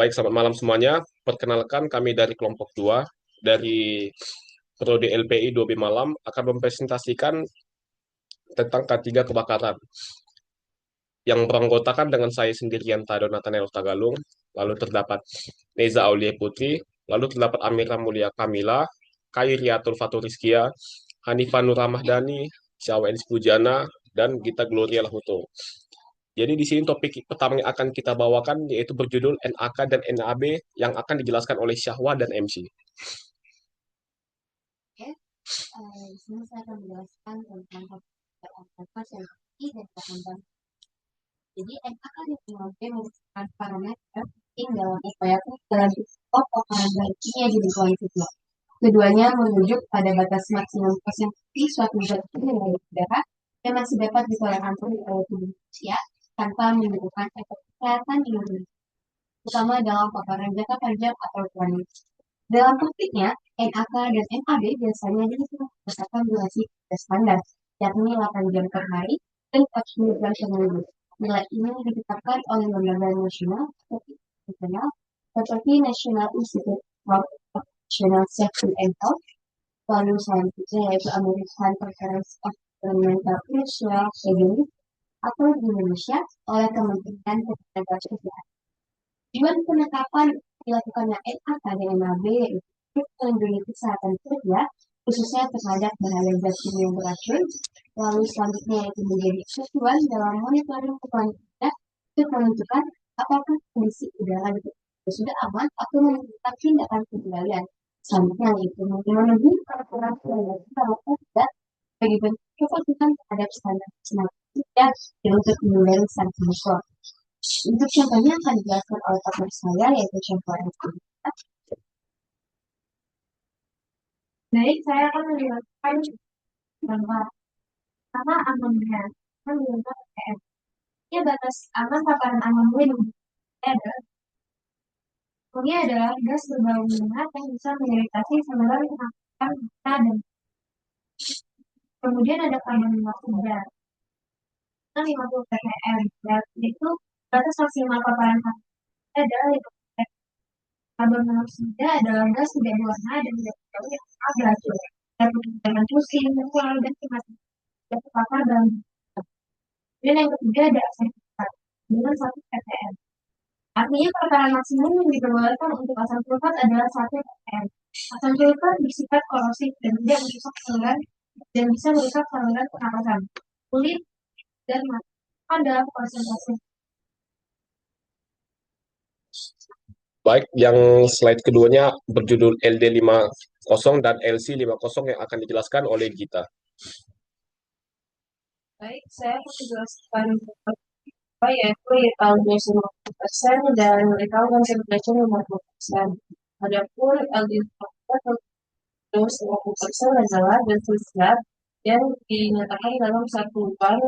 Baik, selamat malam semuanya. Perkenalkan kami dari kelompok 2 dari Prodi LPI 2B Malam akan mempresentasikan tentang K3 kebakaran yang beranggotakan dengan saya sendirian Tado Nathaniel Tagalung, lalu terdapat Neza Aulia Putri, lalu terdapat Amira Mulia Kamila, Kairiatul Faturiskia, Hanifah Nur Rahmadani, Syawa Pujana, dan Gita Gloria Lahuto. Jadi di sini topik pertama yang akan kita bawakan yaitu berjudul NAK dan NAB yang akan dijelaskan oleh Syahwa dan MC. Oke, di sini saya akan menjelaskan tentang aplikasi yang dan bahan. Jadi NAK dan NAB merupakan parameter penting dalam upaya dalam pokok baiknya di lingkungan siswa. Keduanya merujuk pada batas maksimum konsentrasi suatu zat kimia udara yang masih dapat ditoleransi oleh tubuh manusia tanpa menimbulkan efek kesehatan di lingkungan, terutama dalam paparan jangka panjang atau kronik. Dalam praktiknya, NAK dan NAB biasanya dihitung berdasarkan durasi kerja standar, yakni 8 jam per hari dan 40 jam per minggu. Nilai ini ditetapkan oleh lembaga nasional seperti nasional seperti National Institute of Occupational Safety and Health, lalu selanjutnya yaitu American Conference of Environmental Industrial Hygiene atau di Indonesia oleh Kementerian Ketenagakerjaan. Tujuan penetapan dilakukannya NAK dan NAB yaitu untuk melindungi kesehatan kerja, khususnya terhadap bahaya zat kimia beracun. Lalu selanjutnya yaitu menjadi acuan dalam monitoring lingkungan kerja untuk menentukan apakah kondisi udara di tempat sudah aman atau memerlukan tindakan pengendalian. Selanjutnya yaitu memenuhi peraturan perundang-undangan kerja bagi bentuk kepatuhan terhadap standar keselamatan kerja dan untuk menghindari sanksi hukum. Untuk contohnya akan dijelaskan oleh partner saya yaitu contoh yang kedua. Baik, saya akan menjelaskan bahwa pertama amonnya menurut PM. Ini batas aman paparan amonia adalah gas berbau menyengat yang bisa mengiritasi saluran pernafasan kita dan kemudian ada karbon monoksida 50 ppm, yaitu batas maksimal paparan adalah 50 ppm. Karbon monoksida adalah gas tidak berwarna dan tidak berbau yang sangat beracun. Dapat menyebabkan pusing, mual, dan cemas. Dan terpapar dalam. Dan yang ketiga ada asam sulfat dengan 1 ppm. Artinya paparan maksimum yang diperbolehkan untuk asam sulfat adalah 1 ppm. Asam sulfat bersifat korosif dan tidak merusak saluran dan bisa merusak saluran pernapasan, kulit, dan mata pada konsentrasi. Baik, yang slide keduanya berjudul LD50 dan LC50 yang akan dijelaskan oleh Gita. Baik, saya akan menjelaskan yaitu tahun 50% dan letal concentration 50%. Adapun LD50 50% adalah dosis zat yang dinyatakan dalam satuan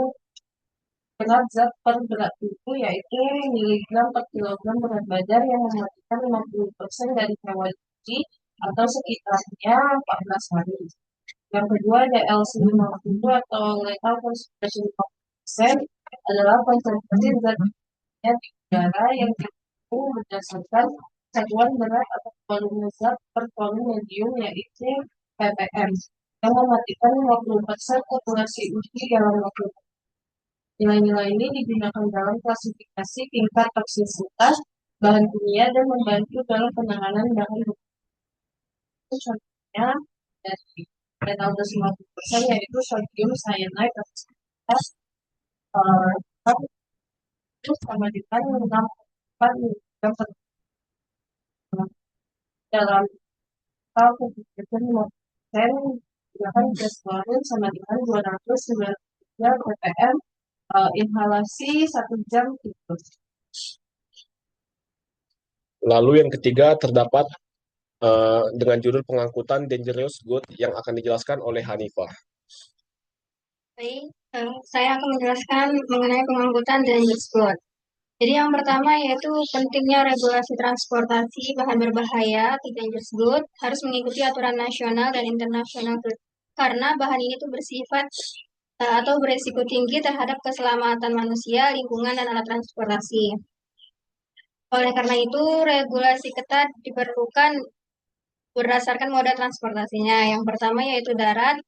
berat zat per berat tubuh yaitu miligram per kilogram berat badan yang mematikan 50% dari hewan uji atau sekitarnya 14 hari. Yang kedua ada LC50 atau lethal concentration 50% adalah konsentrasi zat di udara yang dihitung berdasarkan satuan berat atau volume zat per volume medium yaitu ppm yang mematikan 50% populasi uji dalam waktu. Nilai-nilai ini digunakan dalam klasifikasi tingkat toksisitas bahan kimia dan membantu dalam penanganan bahan contohnya dari metal 50% yaitu sodium cyanide toksisitas terus sama dengan 6,4 mg per dalam hal kegiatan 5% digunakan gas klorin sama dengan 293 ppm inhalasi 1 jam itu. Lalu yang ketiga terdapat dengan judul pengangkutan dangerous good yang akan dijelaskan oleh Hanifah. Baik, saya akan menjelaskan mengenai pengangkutan dangerous good. Jadi yang pertama yaitu pentingnya regulasi transportasi bahan berbahaya atau dangerous good harus mengikuti aturan nasional dan internasional karena bahan ini tuh bersifat atau beresiko tinggi terhadap keselamatan manusia, lingkungan, dan alat transportasi. Oleh karena itu, regulasi ketat diperlukan berdasarkan moda transportasinya. Yang pertama yaitu darat,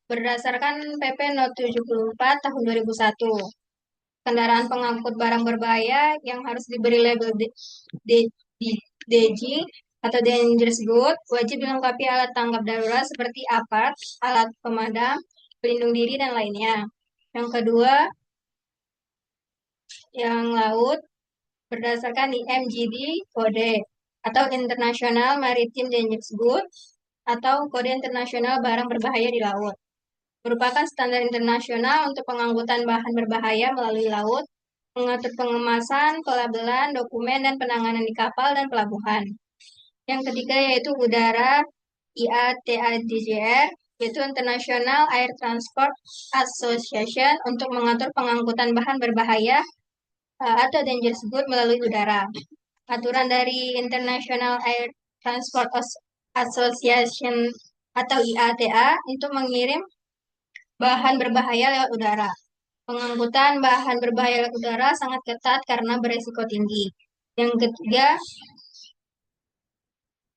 berdasarkan PP No. 74 tahun 2001. Kendaraan pengangkut barang berbahaya yang harus diberi label DG atau dangerous good wajib dilengkapi alat tanggap darurat seperti APAT, alat pemadam, pelindung diri, dan lainnya. Yang kedua, yang laut berdasarkan IMGD kode atau International Maritime Dangerous Good atau kode internasional barang berbahaya di laut. Merupakan standar internasional untuk pengangkutan bahan berbahaya melalui laut, mengatur pengemasan, pelabelan, dokumen, dan penanganan di kapal dan pelabuhan. Yang ketiga yaitu udara, IATADGR, yaitu International Air Transport Association untuk mengatur pengangkutan bahan berbahaya atau dangerous good melalui udara. Aturan dari International Air Transport Association atau IATA untuk mengirim bahan berbahaya lewat udara. Pengangkutan bahan berbahaya lewat udara sangat ketat karena beresiko tinggi. Yang ketiga,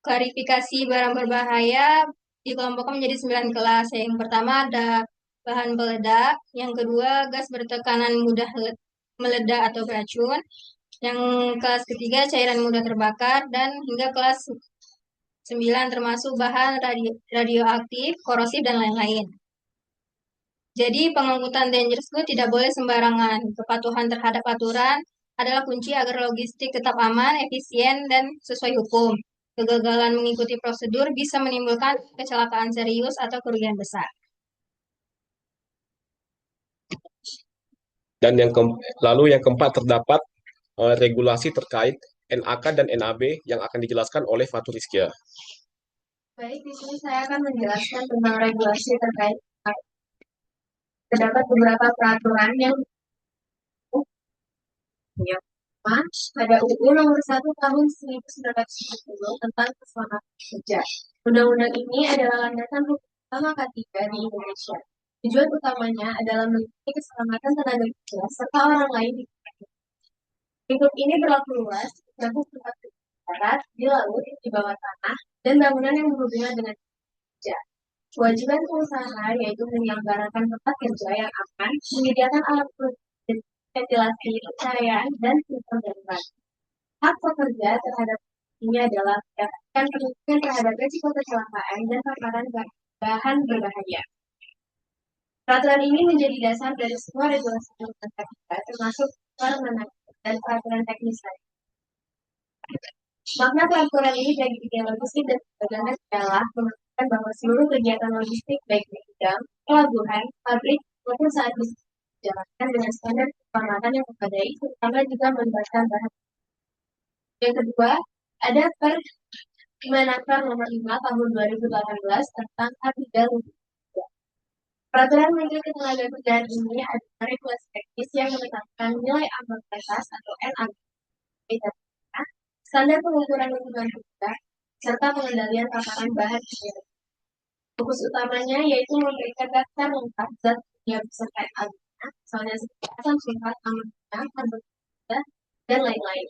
klarifikasi barang berbahaya dikelompokkan menjadi 9 kelas. Yang pertama ada bahan peledak, yang kedua gas bertekanan mudah meledak atau beracun, yang kelas ketiga cairan mudah terbakar, dan hingga kelas 9 termasuk bahan radioaktif, korosif, dan lain-lain. Jadi pengangkutan dangerous good tidak boleh sembarangan. Kepatuhan terhadap aturan adalah kunci agar logistik tetap aman, efisien, dan sesuai hukum. Kegagalan mengikuti prosedur bisa menimbulkan kecelakaan serius atau kerugian besar. Dan lalu yang keempat terdapat regulasi terkait NAK dan NAB yang akan dijelaskan oleh Fatu Rizkia. Baik, di sini saya akan menjelaskan tentang regulasi terkait. Terdapat beberapa peraturan yang ada UU Nomor 1 Tahun 1990 tentang keselamatan kerja. Undang-undang ini adalah landasan hukum utama K3 di Indonesia. Tujuan utamanya adalah melindungi keselamatan tenaga kerja serta orang lain di lingkup ini berlaku luas, mencakup tempat darat, di laut, di bawah tanah, dan bangunan yang berhubungan dengan kerja. Kewajiban pengusaha yaitu menyelenggarakan tempat kerja yang aman, menyediakan alat ventilasi, pencahayaan, dan sistem darurat. Hak pekerja terhadap ini adalah mendapatkan perlindungan terhadap risiko kecelakaan dan paparan bahan berbahaya. Peraturan ini menjadi dasar dari semua regulasi pemerintah kita, termasuk peraturan dan peraturan teknis lain. Makna peraturan ini bagi bidang logistik dan perdagangan adalah memastikan bahwa seluruh kegiatan logistik baik di bidang, pelabuhan, pabrik, maupun saat bisnis dijalankan dengan standar keselamatan yang memadai, terutama juga melibatkan bahan. Yang kedua, ada Permenaker Nomor 5 Tahun 2018 tentang K3 Peraturan Menteri Ketenagakerjaan ini adalah regulasi teknis yang menetapkan nilai ambang batas atau NAB, standar pengukuran lingkungan kerja, serta pengendalian paparan bahan kimia. Fokus utamanya yaitu memberikan daftar lengkap zat kimia beserta alumina, misalnya seperti asam sulfat, amonia, karbon dan lain-lain.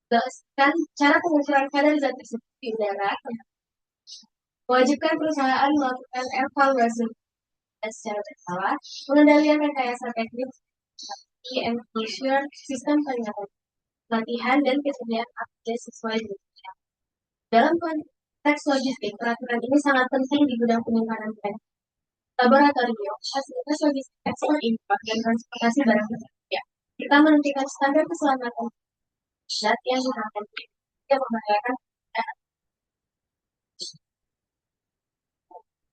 Jelaskan cara pengukuran kadar zat tersebut di udara, mewajibkan perusahaan melakukan evaluasi secara berkala, pengendalian rekayasa teknik seperti enclosure, sistem peringatan, pelatihan, dan kesediaan update sesuai dengan. Dalam konteks logistik, peraturan ini sangat penting di bidang penyimpanan barang, laboratorium, fasilitas logistik, ekspor impor, dan transportasi barang berbahaya. Kita menentukan standar keselamatan zat yang digunakan yang membahayakan.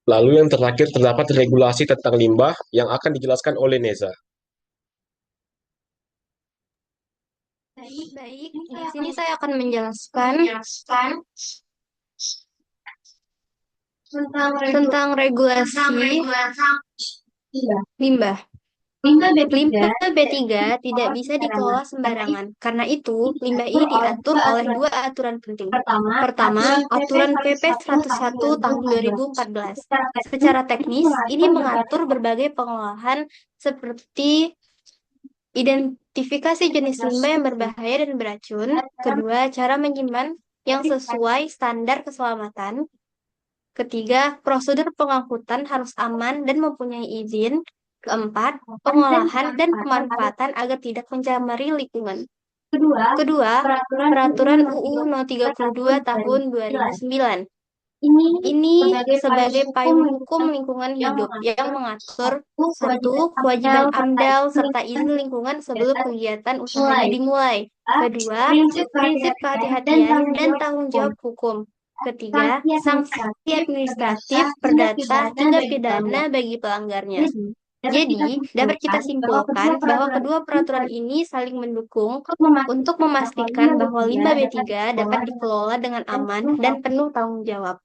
Lalu yang terakhir terdapat regulasi tentang limbah yang akan dijelaskan oleh Neza. Baik. Di sini saya akan menjelaskan tentang regulasi limbah. Limbah B3 tidak bisa dikelola sembarangan. Karena itu, limbah ini diatur oleh dua aturan penting. Pertama, aturan PP 101 tahun 2014. Secara teknis, ini mengatur berbagai pengolahan seperti Identifikasi jenis limbah yang berbahaya dan beracun. Kedua, cara menyimpan yang sesuai standar keselamatan. Ketiga, prosedur pengangkutan harus aman dan mempunyai izin. Keempat, pengolahan dan pemanfaatan agar tidak mencemari lingkungan. Kedua, Peraturan UU No 32 Tahun 2009. Ini sebagai payung hukum lingkungan hidup yang mengatur satu, kewajiban AMDAL serta izin lingkungan sebelum kegiatan usahanya dimulai. Kedua, prinsip kehati-hatian dan tanggung jawab hukum. Ketiga, sanksi administratif, perdata, hingga pidana bagi pelanggarnya. Jadi, dapat kita simpulkan bahwa kedua peraturan ini saling mendukung untuk memastikan bahwa limbah B3 dapat dikelola dengan aman dan penuh tanggung jawab.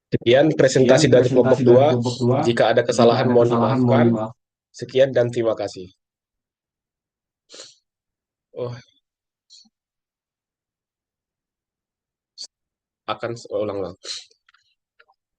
Sekian presentasi dari kelompok 2. Jika ada kesalahan mohon dimaafkan. Sekian dan terima kasih. Akan ulang-ulang.